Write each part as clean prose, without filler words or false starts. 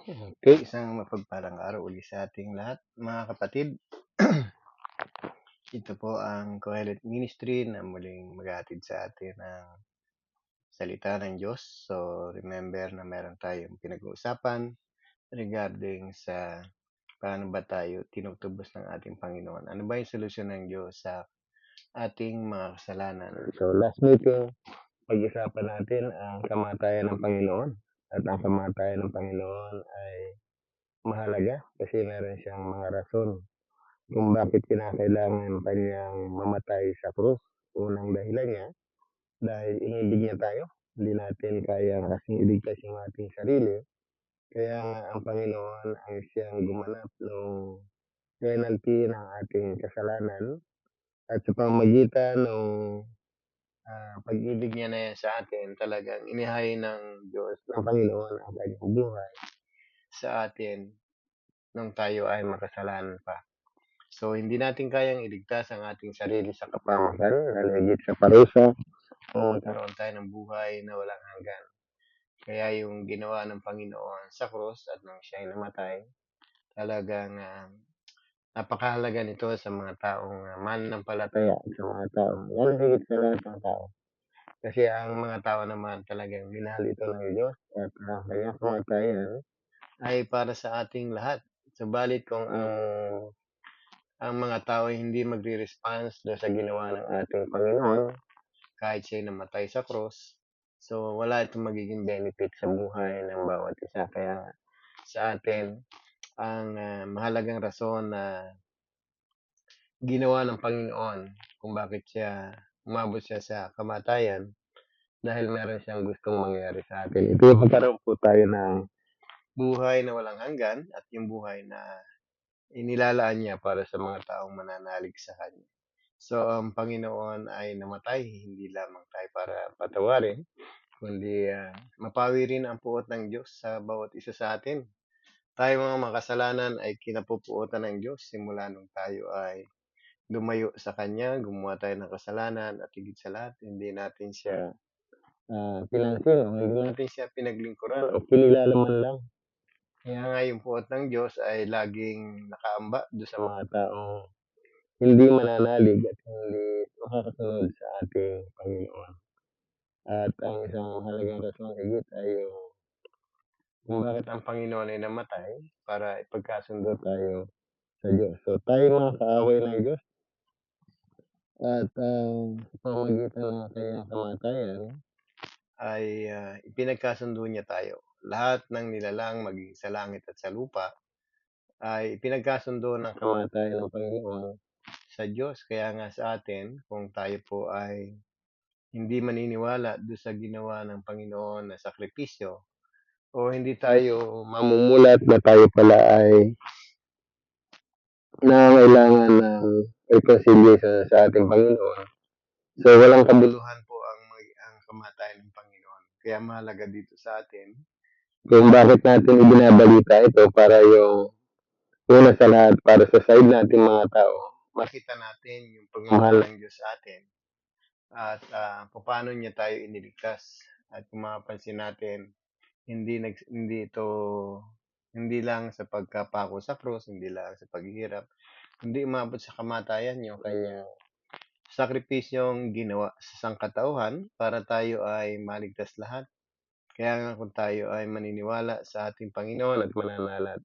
Okay, isang mapagpalang araw uli sa ating lahat, mga kapatid. Ito po ang Kohelet Ministry na muling maghahatid sa atin ng salita ng Diyos. So, remember na meron tayong pinag-uusapan regarding sa paano ba tayo tinutubos ng ating Panginoon. Ano ba yung solusyon ng Diyos sa ating mga kasalanan? So, last meeting, pag-usapan natin ang kamatayan ng Panginoon. At ang kamatayan ng Panginoon ay mahalaga kasi meron siyang mga rason kung bakit kinakailangan kanyang mamatay sa krus. Unang dahilan niya, dahil inibig niya tayo. Hindi natin kaya kasing iligtas yung ating sarili. Kaya nga ang Panginoon ang siyang gumanap ng penalty ng ating kasalanan. At sa pamagitan ng pag-ibig niya na yan sa atin, talagang inihay ng Diyos, ng Panginoon ang kanyang buhay sa atin nung tayo ay makasalanan pa. So, hindi natin kayang iligtas ang ating sarili sa kapamakan, higit sa parusa, o magkaroon tayo ng buhay na walang hanggan. Kaya yung ginawa ng Panginoon sa krus at nung siya ay namatay, talagang napakahalaga nito sa mga taong mananampalataya, sa mga taong higit sa lahat ng tao. Kasi ang mga tao naman talagang minahal ito ng Diyos at kaya kamatayan ay para sa ating lahat. Subalit kung ang mga tao ay hindi magre-response doon sa ginawa ng ating Panginoon, kahit siya namatay sa cross, so wala itong magiging benefit sa buhay ng bawat isa. Kaya sa atin, ang mahalagang rason na ginawa ng Panginoon kung bakit umabot siya sa kamatayan, dahil meron siyang gustong mangyari sa atin. Ito yung magkaroon po tayo ng buhay na walang hanggan at yung buhay na inilalaan niya para sa mga taong mananalig sa Kanya. So, ang Panginoon ay namatay, hindi lamang tayo para patawarin, kundi mapawi rin ang puot ng Diyos sa bawat isa sa atin. Tayo mga makasalanan ay kinapupuotan ng Diyos simula nung tayo ay lumayo sa Kanya, gumawa tayo ng kasalanan at higit sa lahat, hindi natin siya pinansin, hindi natin siya pinaglingkuran o kinilala man lang. Kaya nga yung puot ng Diyos ay laging nakaamba doon sa mga taong hindi mananalig at hindi makakasunod sa ating Panginoon. At ang isang mahalagang rason higit ay yung kung bakit ang Panginoon ay namatay para ipagkasundo tayo sa Diyos. So tayo mga kaaway ng Diyos at sa pamagitan ng kanyang kamatayan ay ipinagkasundo niya tayo. Lahat ng nilalang maging sa langit at sa lupa ay ipinagkasundo ng kamatayan ng Panginoon sa Diyos. Kaya nga sa atin, kung tayo po ay hindi maniniwala doon sa ginawa ng Panginoon na sakripisyo, o hindi tayo mamumulat na tayo pala ay nangangailangan ng reconciliation sa ating Panginoon. So, walang kabuluhan po ang kamatayan ng Panginoon. Kaya mahalaga dito sa atin kung bakit natin ibinabalita ito para yung una sa lahat, para sa side natin mga tao, makita natin yung pagmamahal ng Diyos sa atin at paano niya tayo iniligtas. At kung mapapansin natin, hindi lang sa pagkapako sa krus, hindi lang sa paghihirap, hindi umabot sa kamatayan yung kanyang sakripisyong ginawa sa sangkatauhan para tayo ay maligtas lahat. Kaya nga kung tayo ay maniniwala sa ating Panginoon at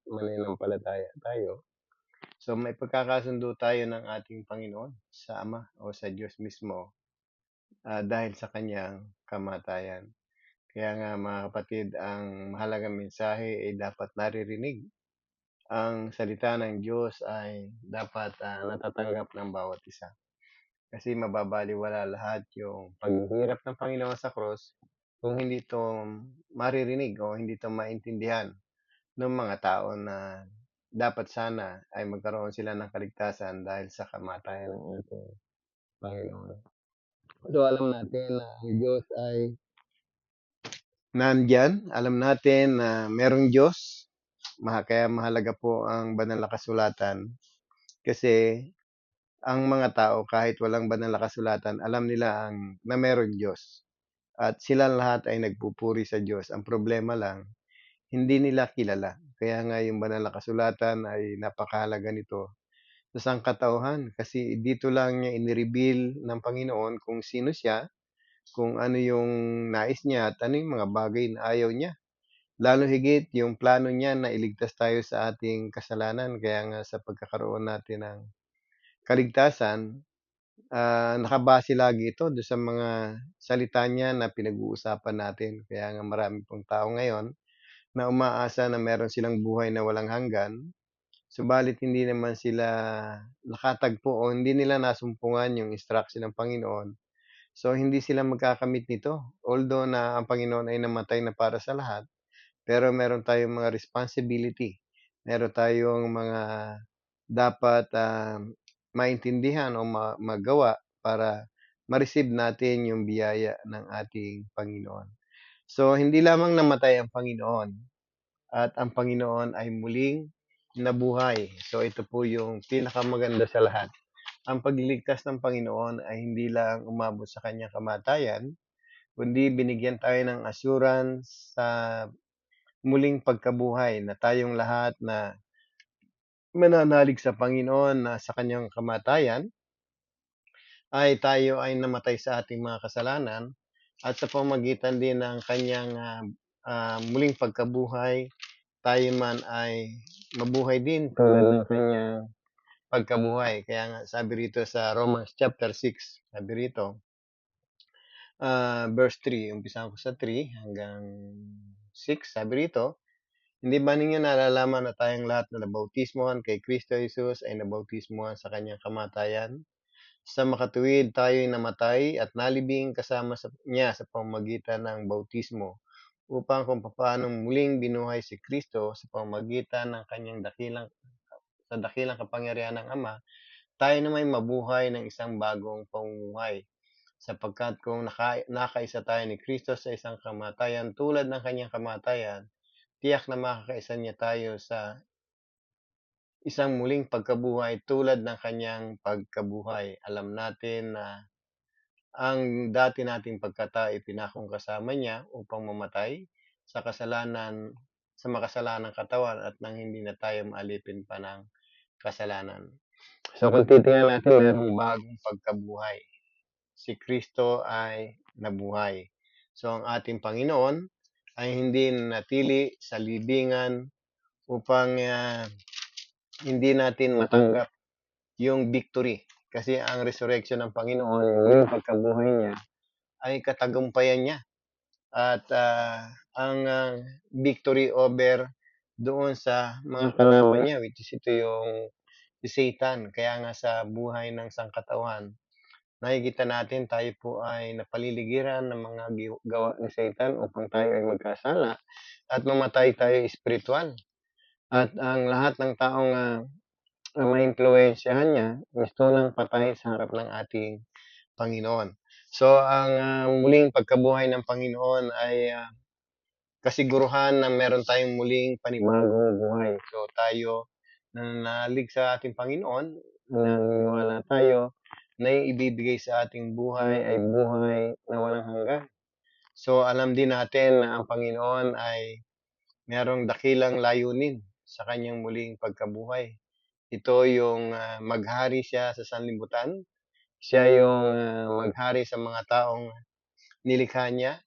mananampalataya tayo, so may pagkakasundo tayo ng ating Panginoon sa Ama o sa Diyos mismo dahil sa kanyang kamatayan. Kaya nga mga kapatid, ang mahalagang mensahe ay dapat naririnig. Ang salita ng Diyos ay dapat natatanggap ng bawat isa. Kasi mababaliwala lahat yung paghihirap ng Panginoon sa cross kung hindi ito maririnig o hindi ito maintindihan ng mga tao na dapat sana ay magkaroon sila ng kaligtasan dahil sa kamatayan ng ating Panginoon. So alam natin na ang Diyos ay nandyan. Alam natin na merong Diyos. Kaya mahalaga po ang banal na kasulatan. Kasi ang mga tao kahit walang banal na kasulatan, alam nila na merong Diyos. At sila lahat ay nagpupuri sa Diyos. Ang problema lang, hindi nila kilala. Kaya nga yung banal na kasulatan ay napakahalaga nito sa sangkatauhan kasi dito lang niya ini-reveal ng Panginoon kung sino siya, kung ano yung nais niya at ano yung mga bagay na ayaw niya. Lalo higit yung plano niya na iligtas tayo sa ating kasalanan. Kaya nga sa pagkakaroon natin ng kaligtasan, nakabase lagi ito do'n sa mga salita niya na pinag-uusapan natin. Kaya nga marami pong tao ngayon na umaasa na meron silang buhay na walang hanggan, subalit hindi naman sila nakatagpo o hindi nila nasumpungan yung instruction ng Panginoon. So, hindi sila magkakamit nito. Although na ang Panginoon ay namatay na para sa lahat, pero meron tayong mga responsibility. Meron tayong mga dapat, maintindihan o magawa para ma-receive natin yung biyaya ng ating Panginoon. So, hindi lamang namatay ang Panginoon at ang Panginoon ay muling nabuhay. So, ito po yung pinakamaganda sa lahat. Ang pagliligtas ng Panginoon ay hindi lang umabot sa kanyang kamatayan, kundi binigyan tayo ng assurance sa muling pagkabuhay na tayong lahat na mananalig sa Panginoon na sa kanyang kamatayan ay tayo ay namatay sa ating mga kasalanan at sa pamamagitan din ng kanyang muling pagkabuhay, tayo man ay mabuhay din tulad ng kanyang pagkabuhay. Kaya nga sabi rito sa Romans chapter 6, sabi rito, verse 3, umpisahan ko sa 3 hanggang 6, sabi rito, hindi ba ninyo nalalaman na tayong lahat na nabautismohan kay Kristo Jesus ay nabautismohan sa kanyang kamatayan? Sa makatuwid tayo'y namatay at nalibing kasama niya sa pamamagitan ng bautismo, upang kung papaano muling binuhay si Kristo sa pamamagitan ng kanyang dakilang kapangyarihan ng Ama, tayo naman mabuhay ng isang bagong pamumuhay. Sapagkat kung nakaisa tayo ni Kristo sa isang kamatayan tulad ng kanyang kamatayan, tiyak na makakaisa niya tayo sa isang muling pagkabuhay tulad ng kanyang pagkabuhay. Alam natin na ang dati nating pagkatao ipinakong kasama niya upang mamatay sa makasalanang katawan at nang hindi na tayo maalipin pa ng kasalanan. So kung titingnan natin, mayroong bagong pagkabuhay. Si Kristo ay nabuhay. So ang ating Panginoon ay hindi nanatili sa libingan upang hindi natin matanggap yung victory. Kasi ang resurrection ng Panginoon, yung pagkabuhay niya, ay katagumpayan niya. At ang victory over doon sa mga kalaban niya, which is ito yung si Satan. Kaya nga sa buhay ng sangkatauhan, nakikita natin tayo po ay napaliligiran ng mga gawa ni Satan upang tayo ay magkasala at mamatay tayo espiritual. At ang lahat ng taong maimpluwensyahan niya, gusto lang patay sa harap ng ating Panginoon. So, ang muling pagkabuhay ng Panginoon ay kasiguruhan na meron tayong muling panibagong buhay. So, tayo nananalig sa ating Panginoon, naniniwala tayo na yung ibibigay sa ating buhay ay buhay na walang hanggan. So, alam din natin na ang Panginoon ay merong dakilang layunin sa kanyang muling pagkabuhay. Ito yung maghari siya sa sanlibutan. Siya yung maghari sa mga taong nilikha niya.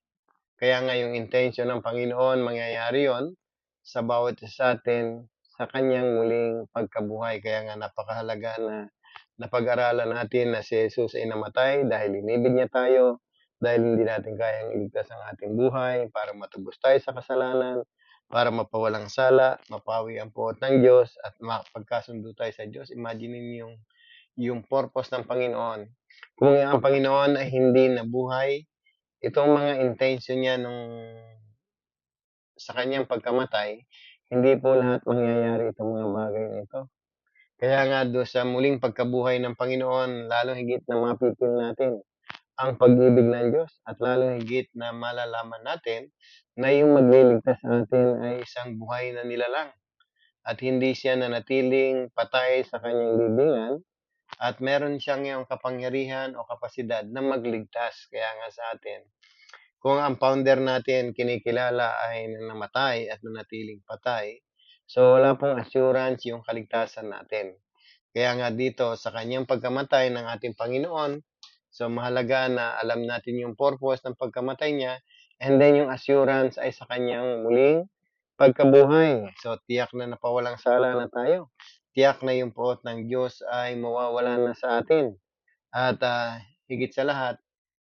Kaya nga yung intention ng Panginoon, mangyayari yon sa bawat isa sa atin sa kanyang muling pagkabuhay. Kaya nga napakahalaga na napag-aralan natin na si Jesus ay namatay dahil inibig niya tayo, dahil hindi natin kayang iligtas ang ating buhay para matubos tayo sa kasalanan, para mapawalang sala, mapawi ang puot ng Diyos at mapagkasundo tayo sa Diyos. Imagine niyo yung purpose ng Panginoon. Kung ang Panginoon ay hindi nabuhay, itong mga intention niya sa kanyang pagkamatay, hindi po lahat mangyayari itong mga bagay na ito. Kaya nga doon sa muling pagkabuhay ng Panginoon, lalong higit na mapipil natin ang pag-ibig ng Diyos at lalong higit na malalaman natin na yung magliligtas sa atin ay isang buhay na nilalang at hindi siya nanatiling patay sa kanyang libingan at meron siyang yung kapangyarihan o kapasidad na magligtas. Kaya nga sa atin, kung ang founder natin kinikilala ay namatay at nanatiling patay, So, wala pong assurance yung kaligtasan natin. Kaya nga dito sa kanyang pagkamatay ng ating Panginoon, so mahalaga na alam natin yung purpose ng pagkamatay niya, and then yung assurance ay sa kanyang muling pagkabuhay. So tiyak na napawalang sala na tayo. Tiyak na yung poot ng Diyos ay mawawala na sa atin. At higit sa lahat,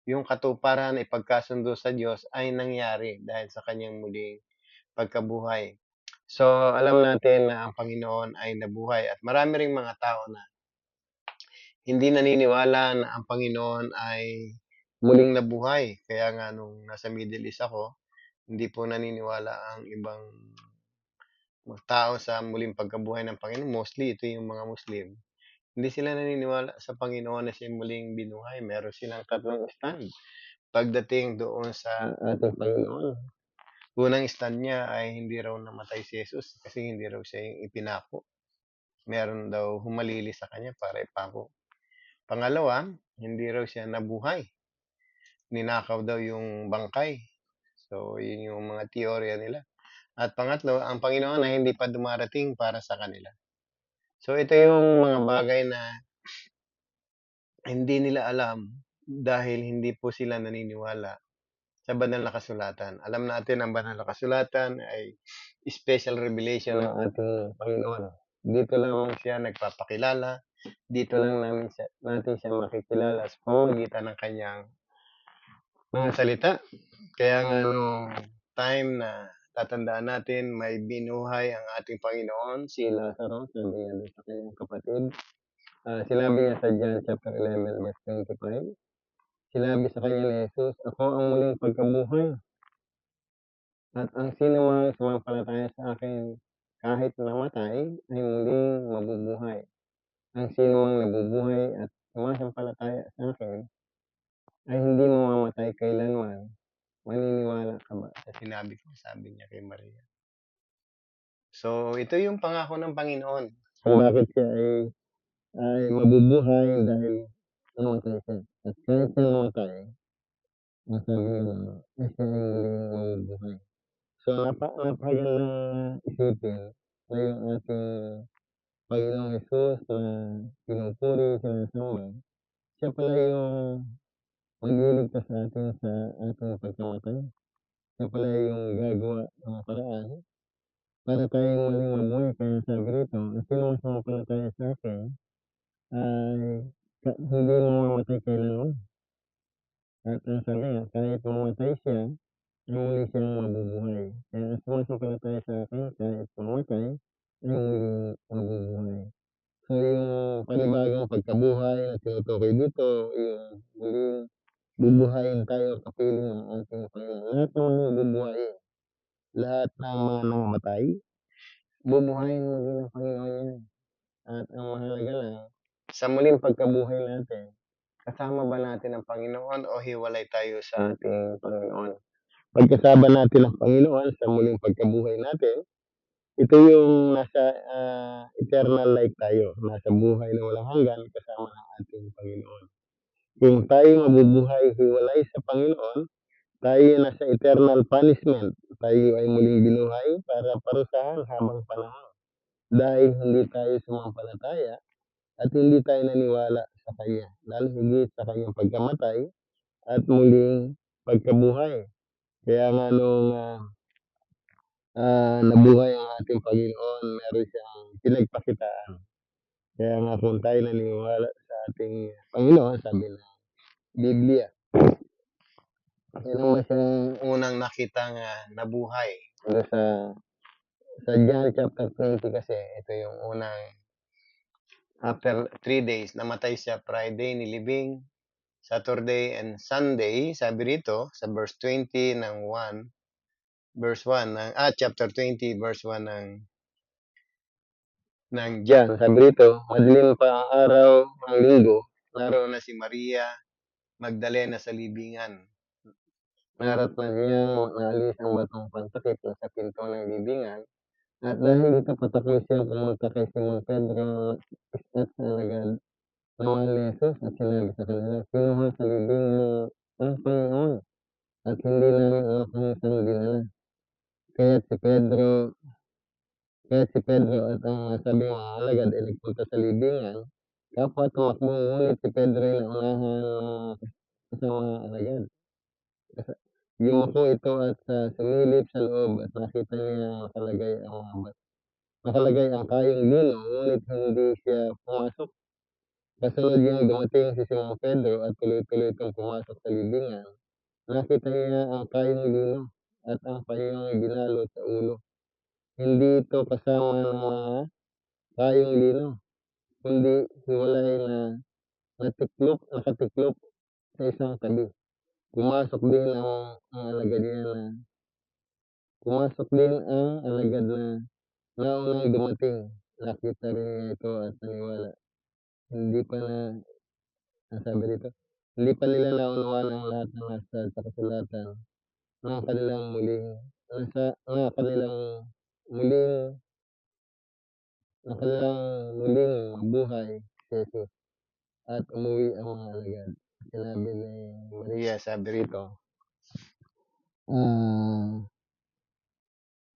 yung katuparan ay pagkasundo sa Diyos ay nangyari dahil sa kanyang muling pagkabuhay. So, alam natin na ang Panginoon ay nabuhay at marami ring mga tao na hindi naniniwala na ang Panginoon ay muling nabuhay. Kaya nga nung nasa Middle East ako, hindi po naniniwala ang ibang mga tao sa muling pagkabuhay ng Panginoon. Mostly ito yung mga Muslim. Hindi sila naniniwala sa Panginoon na siya muling binuhay. Meron silang tatlong stand pagdating doon sa ating Panginoon. Unang stand niya ay hindi raw namatay si Jesus kasi hindi raw siya yung ipinako. Meron daw humalili sa kanya para ipako. Pangalawa, hindi raw siya nabuhay. Ninakaw daw yung bangkay. So, yun yung mga teorya nila. At pangatlo, ang Panginoon ay hindi pa dumarating para sa kanila. So, ito yung mga bagay na hindi nila alam dahil hindi po sila naniniwala sa banal na kasulatan. Alam natin ang banal na kasulatan ay special revelation ng ating Panginoon. Dito lang siya nagpapakilala. Dito lang natin siya makikilala sa pamamagitan ng kanyang mga salita. Kaya nga nung time na tatandaan natin, may binuhay ang ating Panginoon, si Lazarus, sabi niya doon sa kanyang kapatid. Sinabi niya sa John chapter 11 verse 25, sinabi sa kanya ni Jesus, ako ang muling pagkabuhay. At ang sino mang sumampalataya sa akin, kahit namatay, ay muling mabubuhay. Ang sino mang nabubuhay at sumasampalataya sa akin, ay hindi mamamatay kailanman. Maniniwala ka ba sa sinabi ko? Sabi niya kay Maria. So, ito yung pangako ng Panginoon. Kung bakit siya ay mabubuhay dahil namatay siya. At kahit siya namatay, ang sabi niya, ay siya ay muling mabubuhay. So, napakagandang isipin na yung ating Panginoong Jesus na pinupuri, sinasamba, siya pala yung magliligtas sa atin sa ating pagkamatay. Siya pala yung gagawa ng paraan para tayong muling mabuhay. Kaya sabi rito, ang sino ang sumampalataya sa akin ay hindi mamamatay kailanman. At ang sabi nga, kahit mamatay siya, ay muli siyang mabubuhay. Kaya ang sumasampalataya sa akin, kahit mamatay, ay muling mabubuhay. So yung panibagong pagkabuhay na tinutukoy dito, yung muling bubuhayin tayo kapiling ng ating Panginoon. Lahat ng mga bubuhayin, lahat ng mga nangamatay, bubuhayin muli ng Panginoon yan. At ang mahalaga lang, sa muling pagkabuhay natin, kasama ba natin ang Panginoon o hiwalay tayo sa ating Panginoon? Pagkasama natin ang Panginoon sa muling pagkabuhay natin, ito yung nasa eternal life tayo, nasa buhay na walang hanggan kasama ng ating Panginoon. Kung tayo mabubuhay hiwalay sa Panginoon, tayo nasa eternal punishment. Tayo ay muling binuhay para parusahan habang panahon. Dahil hindi tayo sumampalataya at hindi tayo naniwala sa Kanya. Lalo higit sa Kanyang pagkamatay at muling pagkabuhay. Kaya nga nung nabuhay ang ating Panginoon, meron siyang pinagpakitaan. Kaya nga kung tayo naniniwala sa ating Panginoon, sabi ng Biblia, sino ba siyang unang nakitang nabuhay? Ito sa John chapter 20 kasi, ito yung unang after 3 days, namatay siya Friday, nilibing, Saturday and Sunday, sabi rito, sa verse 20 ng 1, verse 1 ng, chapter 20, verse 1 ng John. Sabi rito, madilim pa ang araw ng linggo, naroon na si Maria Magdalena sa libingan. Naratnan niyang naalis ang batong pantakip sa pinto ng libingan. At dahil dito patakoy siya pumunta kay Simon Pedro at sa alagad na mahal ni Jesus at sinabi sa kanila, kinuha sa libing mo ang Panginoon at hindi namin alam kung saan dinala. Kaya si Pedro Kaya si Pedro at ang nasabing mga alagad ay nagpunta sa libingan, kapwa tumakbo, ngunit si Pedro ay naunahan sa mga alagad. Yumuko ito at sumilip sa loob at nakita niya nakalagay ang kayong lino, ngunit hindi siya pumasok. Kasunod yung dumating si Simon Pedro at tuloy-tuloy itong pumasok sa libingan. Nakita niya ang kayong lino at ang panyong binalot sa ulo. Hindi ito kasama ng mga kayong lino, kundi hiwalay na nakatiklop sa isang tabi. Pumasok din ang alagad niya na Pumasok din ang alagad na naunang dumating. Nakita rin niya ito at naniwala. Hindi pa na, Sabi rito, hindi pa nila naunawaan ang lahat ng nasa sa kasulatan ng kanilang muling, ng kanilang muling mabuhay si Jesus at umuwi ang mga alagad. Sinabi ni Maria, sabi rito,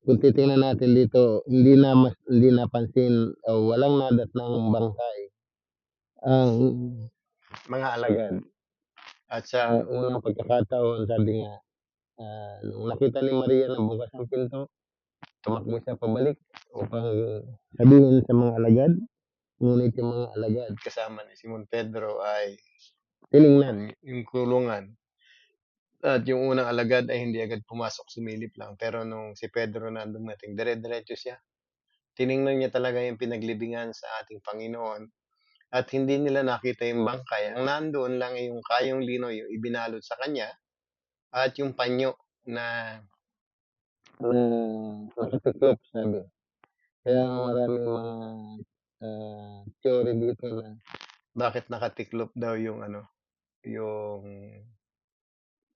kung titingnan natin dito, hindi napansin o walang nadatnang bangkay ang mga alagad. At sa unang pagkakataon, sabi nga, nung nakita ni Maria na bukas ang pinto, tumakbo siya pabalik upang sabihin sa mga alagad. Ngunit yung mga alagad kasama ni Simon Pedro ay tiningnan yung kulungan. At yung unang alagad ay hindi agad pumasok, sumilip lang. Pero nung si Pedro na dumating, dire-diretso siya. Tiningnan niya talaga yung pinaglibingan sa ating Panginoon at hindi nila nakita yung bangkay. Ang nandoon lang ay yung kayong lino yung ibinalot sa kanya at yung panyo na nakatiklop, sabi. Kaya maraming mga theory dito na bakit nakatiklop daw yung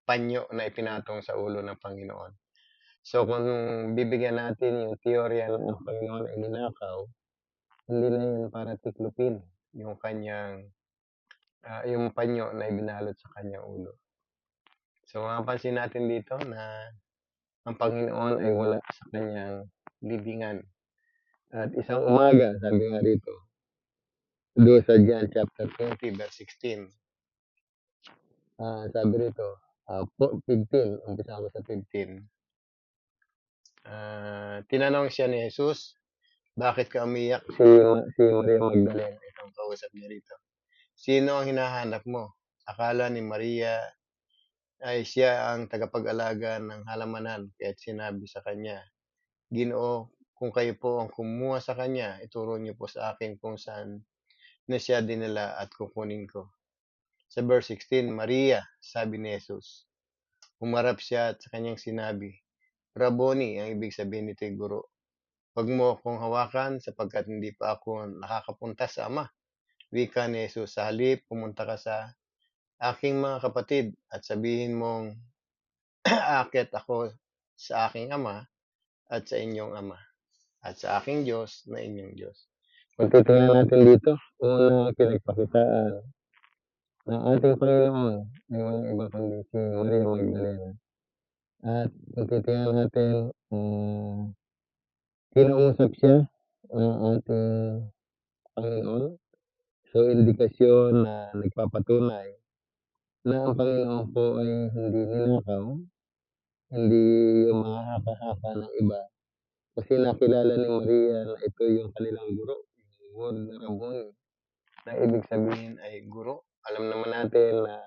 panyo na ipinatong sa ulo ng Panginoon. So kung bibigyan natin yung teorya na ang Panginoon ay ninakaw, hindi na yun para tiklopin yung kanyang yung panyo na ibinalot sa kanyang ulo. So mapapansin natin dito na ang Panginoon ay wala sa kanyang libingan. At isang umaga, sabi nga dito, doon sa John chapter 20, verse 16, sabi rito, 15, umpisa ko sa 15. Tinanong siya ni Jesus, bakit ka umiyak? Si Maria Magdalena, itong kausap niya rito. Sino ang hinahanap mo? Akala ni Maria ay siya ang tagapag-alaga ng halamanan, kaya't sinabi sa kanya, Ginoo, kung kayo po ang kumuha sa kanya, ituro niyo po sa akin kung saan na siya dinala at kukunin ko. Sa verse 16, Maria, sabi ni Jesus. Humarap siya at sa kanyang sinabi, Rabboni, ang ibig sabihin nito ay guro. Huwag mo akong hawakan sapagkat hindi pa ako nakakapunta sa Ama. Wika ni Jesus, sa halip, pumunta ka sa aking mga kapatid at sabihin mong aakyat ako sa aking Ama at sa inyong Ama at sa aking Diyos na inyong Diyos. Kung titingnan natin dito, unang pinagpakitaan ng ating Panginoon ay walang iba kundi si Maria Magdalena. At kung titingnan natin, kinausap siya ng ating Panginoon. So, indikasyon na nagpapatunay na ang Panginoon po ay hindi ninakaw, hindi yung mga haka-haka ng iba. Kasi nakilala ni Maria na ito yung kanilang guro, yung word na Rabboni, na ibig sabihin ay guro. Alam naman natin na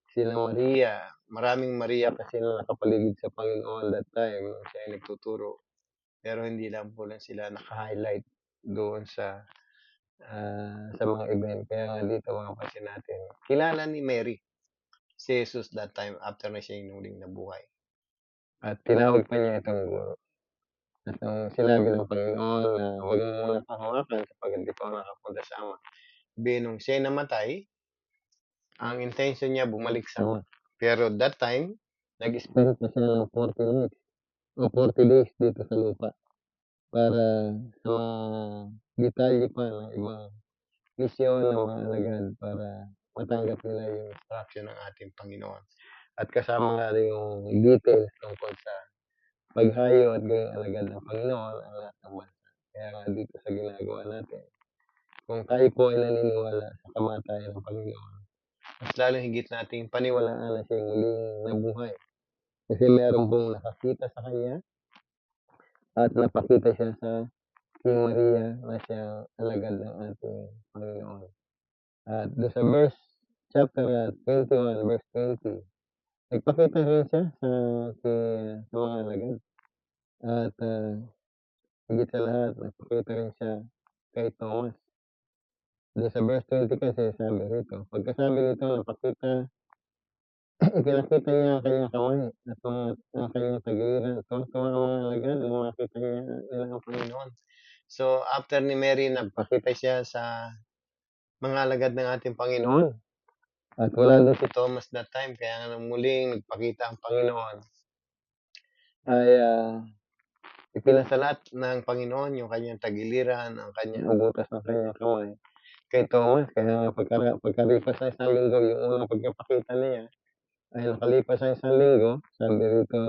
sila Maria, maraming Maria kasi na nakapaligid sa Panginoon that time nung siya ay nagtuturo. Pero hindi lang po lang sila naka-highlight doon sa mga event. Kaya nga dito mapapansin natin, kilala ni Mary si Jesus that time after na siya inuling na buhay. At tinawag pa niya itong guro. At ang sinabi ng Panginoon na huwag mo muna pahawakan sapagkat di pa nakapunta sa Ama. Nung siya namatay, ang intention niya bumalik sa Ama. Pero that time, nag-spend pa siya ng 40 minutes o 40 days dito sa lupa para sa mga detalye pa ng ibang misyon ng mga alagad para matanggap nila yung instruction ng ating Panginoon. At kasama nga rin yung details tungkol sa paghayo at gawing alagad ng Panginoon ang lahat ng bansa. kung tayo po ay naniniwala sa kamatayan ng Panginoon, mas lalong higit nating paniwalaan na siya'y muling nabuhay. Kasi meron pong nakakita sa kanya at napakita siya sa King Maria na siyang alagad ng ating Panginoon. At doon sa chapter 21, verse 20, nagpakita rin siya sa mga alagad. At higit sa lahat, nagpakita rin siya kay Thomas. Doon sa verse 20 kasi sabi rito, pagkasabi nito, ipinakita niya ang kanyang kamay at ang kanyang tagiliran. Tuwang-tuwa ang mga alagad nung makita nila ang Panginoon. So, after ni Mary, nagpakita siya sa mga alagad ng ating Panginoon. At wala doon si Thomas that time, kaya nga nang muling nagpakita ang Panginoon, ay ipinasalat ng Panginoon yung kanyang tagiliran, ang butas ng kanyang kamay kay Thomas. Kaya pagkalipas ng isang linggo, yung unang pagkapakita niya, ay nakalipas ng isang linggo, sabi rito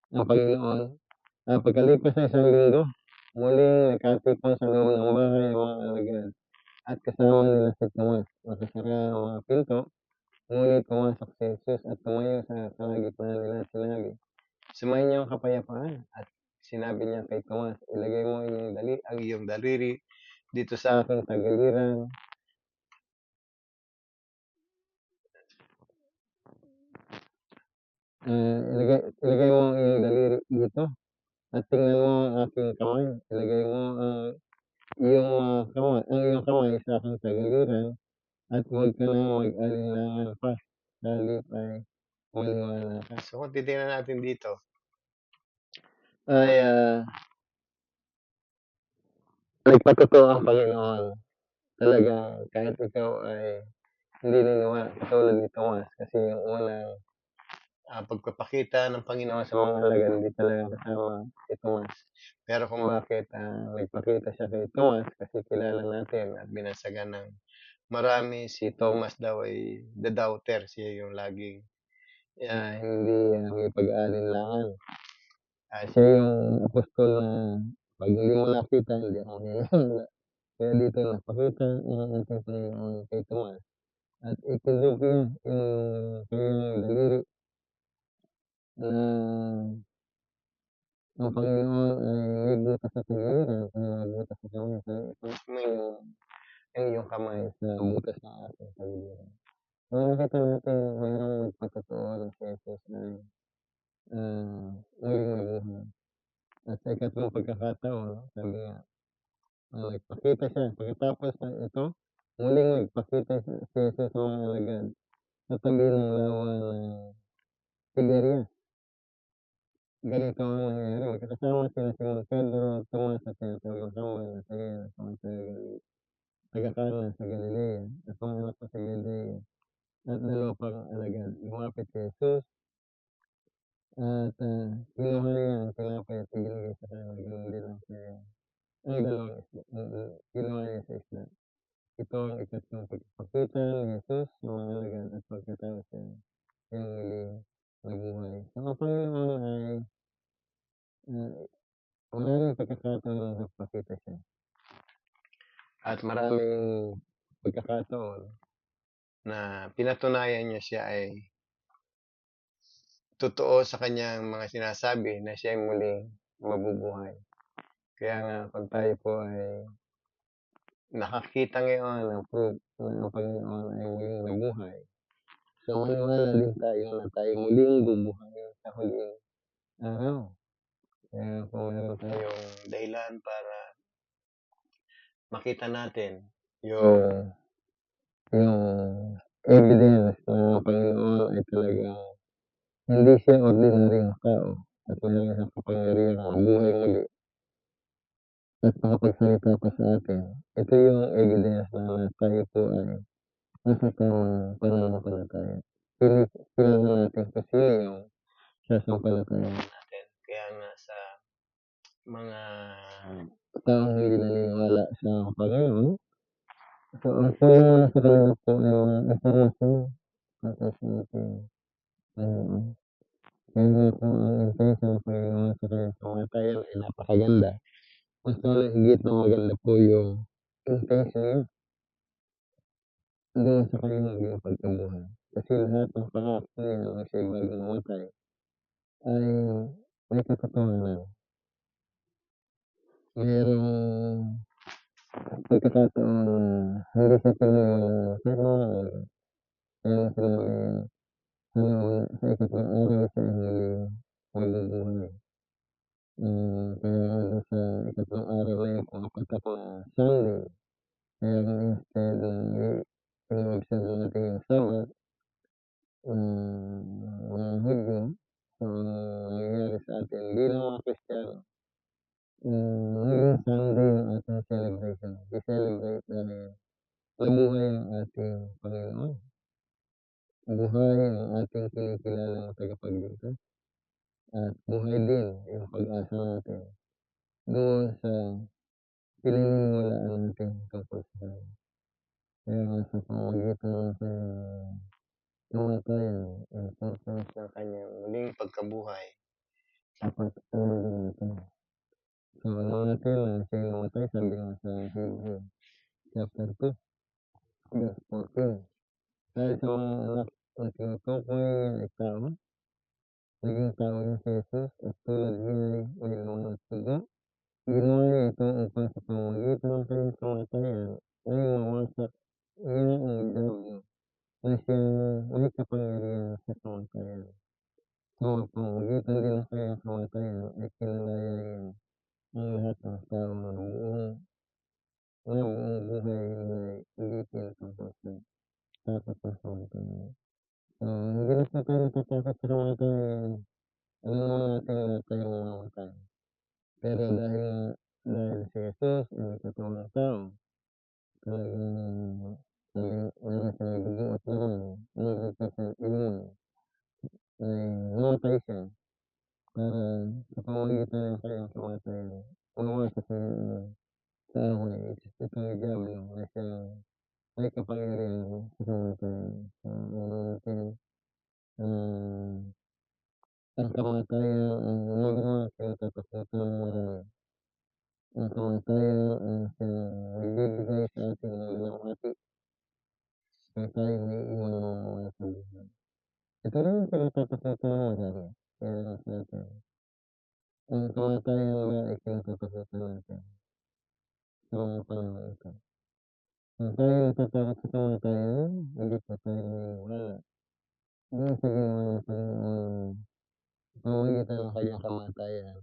ng Panginoon, pagkalipas ng isang linggo, muling nagkatipon sa loob ng bahay ang mga alagad at kasama nila si Tomas. Nakasara ang mga pinto, ngunit pumasok si Jesus at tumayo sa kalagitnaan nila at sinabi, "Sumayin niyo ang kapayapaan." At sinabi niya kay Tomas, "Ilagay mo ang iyong daliri dito sa aking tagiliran. Ilagay mo ang iyong daliri dito at tingnan mo ang aking kamay. Ilagay mo ang iyong kamay sa aking tagiliran at huwag ka nang mag-alinlangan pa. Halip ay maniwala ka." So kung titingnan natin dito, ay nagpatotoo ang Panginoon. Talagang kahit ikaw ay hindi niniwala, katulad ni Tomas, kasi yung unang pagpapakita ng Panginoon sa mga alagad, hindi talaga kasama si Tomas. Pero kung bakit nagpakita siya kay Tomas, kasi kilala natin at binasagan ng marami, si Thomas daw ay the doubter. Siya yung laging hindi may pag-aalinlangan. Siya yung apostol na pag hindi mo nakita, hindi ako naniniwala. Kaya dito napakita ang ating Panginoon kay Tomas at itinulog niya yung kanyang daliri na ang Panginoon ay may butas sa tagiliran, kaya may butas sa kamay. Kaya ipasok mo ang iyong kamay sa butas ng ating tagiliran. So nakita natin mayroong magpatotoo na si Jesus ay muling nabuhay. At sa ikatlong pagkakataon, sabi nga, nagpakita siya. Pagkatapos ng ito, muling nagpakita si Jesus sa mga alagad sa tabi ng lawa ng Tiberias. Ganito ang nangyari. Magkakasama sila Simon Pedro, Tomas at tinatawag ang Kambal na taga-Kana sa Galilea at panganak ko sa Galilea at dalawa pang alagad. Lumapit si Jesus at kinuha niya ang tinapay at ibinigay sa kanila. Ganun din ang dalawang isda. Kinuha niya sa isda. Ito ang ikatlong pagpapakita ni Jesus sa mga alagad at pagkatapos niya yung muling nabuhay. So ang Panginoon ay maraming pagkakataon na nagpakita siya. At maraming pagkakataon na pinatunayan niya siya ay totoo sa kanyang mga sinasabi na siya ay muling mabubuhay. Kaya nga kung tayo po ay nakakita ngayon ng proof na ang Panginoon ay muling nabuhay, so maniwala din tayo na tayo muling bubuhay sa huling araw. Kaya kung meron tayong dahilan para makita natin yung evidence na ang Panginoon ay talagang hindi siya ordinaryong tao at meron siyang kapangyarihang mabuhay muli at makapagsalita pa sa atin. Ito yung evidence na tayo po ay nasa tamang pananampalataya. Kilala natin kasi yung sasampalatayan natin. Kaya nga sa mga taong hindi naniniwala sa Panginoon, so ang kulang sa kanila po ay mga impormasyon patungkol sa ating Panginoon. Kaya nga po ang intention ng Panginoon sa kanyang kamatayan ay napakaganda. Mas higit na maganda po yung intention niya doon sa kanyang naging pagkabuhay. Kasi lahat ng pangako niya nang siya'y bago mamatay ay may katotohanan. Merong pagkakataon hindi siya piniwalang magkaroon, kaya siya sa ikatlong araw siya ay muling mabubuhay. Kaya nga sa ikatlong araw na yun, pumapatak na Sunday, kaya kung instead na ino-observe natin yung Sabbath, mga Hudyo, so ang nangyayari sa atin bilang mga Kristiyano, ngayong Sunday ang ating celebration. We celebrate dahil nabuhay ang ating Panginoon. Buhay ang ating kinikilalang tagapagligtas. At buhay din yung pag-asa natin doon sa pinaniniwalaan natin tungkol sa Kanya. Kaya nga sa pamamagitan ng kanyang kamatayan, importance ng kanyang muling pagkabuhay, dapat alamin natin. So alam natin na siya'y namatay, sabi nga sa Hebrew chapter 2, verse 14. Dahil sa mga anak na tinutukoy niya ay tao, naging tao rin si Jesus at tulad niya ay naman at tuga. Ginawa niya ito upang sa pamamagitan ng kanyang kamatayan ay mawasak niya ang diablo na siyang may kapangyarihan sa kamatayan. So sa pamamagitan din ng kanyang kamatayan ay kinalaya niya ang lahat ng tao na buong buhay na ulitin tungkol sa takot ng kamatayan. So hindi na po tayo natatakot sa kamatayan. Alam naman natin na tayo mamamatay. Pero dahil si Jesus ay nagkatawang tao, talagang wala sa dugo at laman, nagligtas sa iyon, ay namatay siya para sa pamamagitan ng kanyang kamatayan, mawasak niya ang tao na itong diablo na siyang may kapangyarihan sa kamatayan. So, natin ang kamatayan ang mga kinatatakutan ng marami. Ang kamatayan ang siyang nagbibigay sa atin ng binabati kaya tayo naiiwan ng mga sa buhay. Ito rin ang kinatatakutan ng marami. Kaya nga sa atin, ang kamatayan ba ay kinatatakutan natin sa mga panahon ito. Kung tayo natatakot sa kamatayan, hindi pa tayo naniniwala doon sa ginawa ng Panginoon sa pamamagitan ng kanyang kamatayan.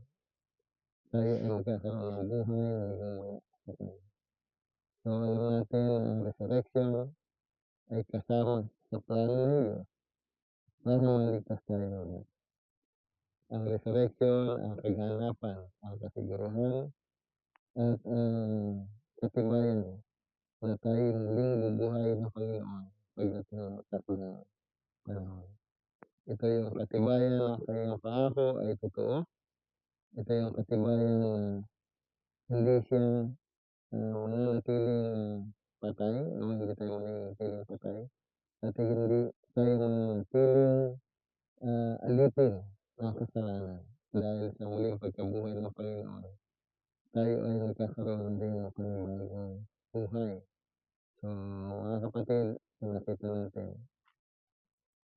Tayo ay magkakaroon ng buhay na naging wala sa kanya. So alam natin ang resurrection ay kasama sa plano ng Diyos para maligtas tayo ulit. Ang resurrection, ang kaganapan, ang kasiguruhan, at ang katibayan na tayo muling bubuhay ng Panginoon pagdating ng matapulang panahon. Ito yung katibayan na kanyang pangako ay totoo. Ito yung katibayan na hindi siya mananatiling patay, hindi tayo mananatiling patay, at hindi tayo mananatiling alipin ng kasalanan. Dahil sa muling pagkabuhay ng Panginoon, tayo ay nagkakaroon din ng panibagong buhay. So, mga kapatid, nakita natin,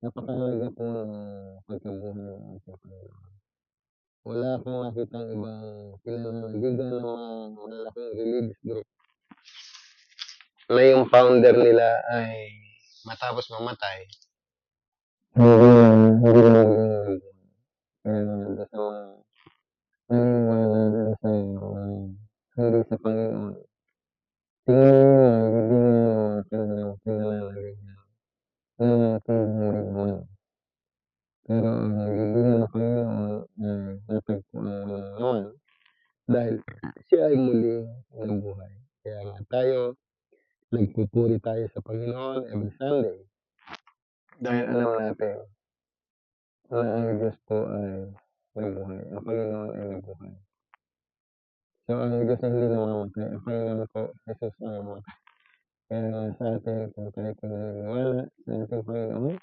napakahalaga po ng pagkabuhay ng ating Panginoon. Wala akong nakitang ibang pinananagigan ng mga malalaking religious group na yung founder nila ay matapos mamatay, hindi na maging kaya doon sa mga naniniwala doon sa hindi sa Panginoon. Tingnan niyo hindi niyo kanilang pinananagigan ng ating naman. Pero ang nagigihan ng Panginoon ay natagpuan mo naman dahil siya ay muling nabuhay. Kaya nga tayo, nagpupuri tayo sa Panginoon every Sunday dahil alam natin na ang Diyos po ay nabuhay. Ang Panginoon ay nabuhay. So ang Diyos ay hindi namamatay. Ang Panginoon po, Jesus ang namatay. Kaya nga sa atin, kung tayo pinaniniwala sa ating Panginoon,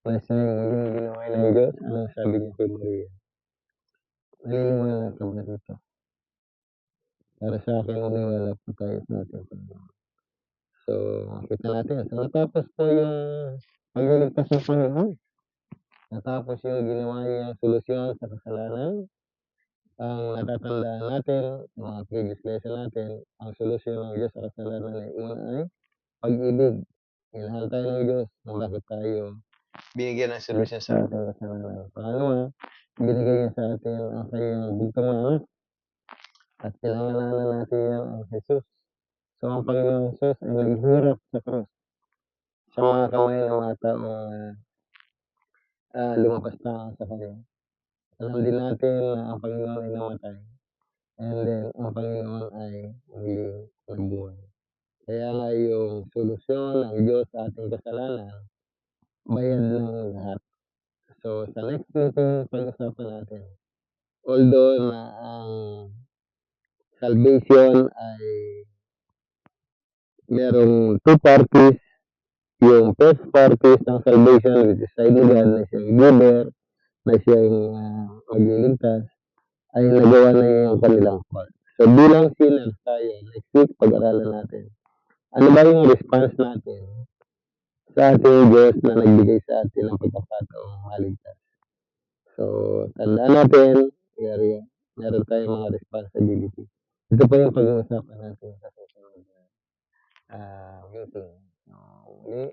na siya yung muling ginawa ng Diyos, anong sabi niya kay Maria? Naniniwala ka ba dito? Para sa'kin maniwala po tayo sa ating Panginoon. So, makita natin, so natapos po yung pagliligtas ng Panginoon, natapos yung ginawa niyang solusyon sa kasalanan. Ang natatandaan natin, mga previous lesson natin, ang solusyon ng Diyos sa kasalanan ay una ay pag-ibig. Minahal tayo ng Diyos kung bakit tayo binigyan ng solusyon sa ating kasalanan. Pangalawa, binigay niya sa atin ang kanyang bugtong na anak at pinangalanan natin yan ang Jesus. So, ang Panginoong Jesus ay naghirap sa krus sa mga kamay ng mga taong lumapastangan sa kanya. Alam din natin na ang Panginoon ay namatay. And then, ang Panginoon ay muling nabuhay. Kaya nga yung solusyon ng Diyos sa ating kasalanan, bayad ng lahat. So, sa next meeting, pag-usapan natin. Although na ang salvation ay merong two parties, yung first parties ng salvation, which is side God, na siyang giver, na siyang magliligtas, ay nagawa na yung kanilang part. So, bilang sinners tayo, next week, pag-aralan natin. Ano ba yung response natin sa ating Diyos na nagbigay sa atin ng pagkakataong maligtas? So, tandaan natin, meron tayong mga responsibility. Ito pa yung pag-uusapan natin sa susunod na meeting. So, muli,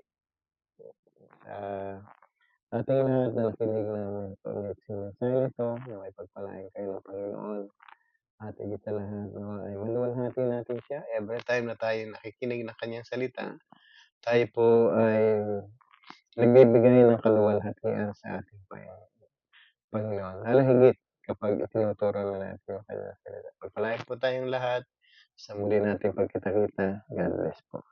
ating lahat na nakinig namin ito ulit si mensahe ito na may pagpalain kayo ng Panginoon. At higit sa lahat, ay maluwalhati natin siya every time na tayo nakikinig ng kanyang salita. Tayo po ay nagbibigay ng kaluwalhatian sa ating Panginoon. Lalo higit kapag itinuturo na natin yung kanyang salita. Pagpalain po tayong lahat sa muli nating pagkita-kita. God bless po.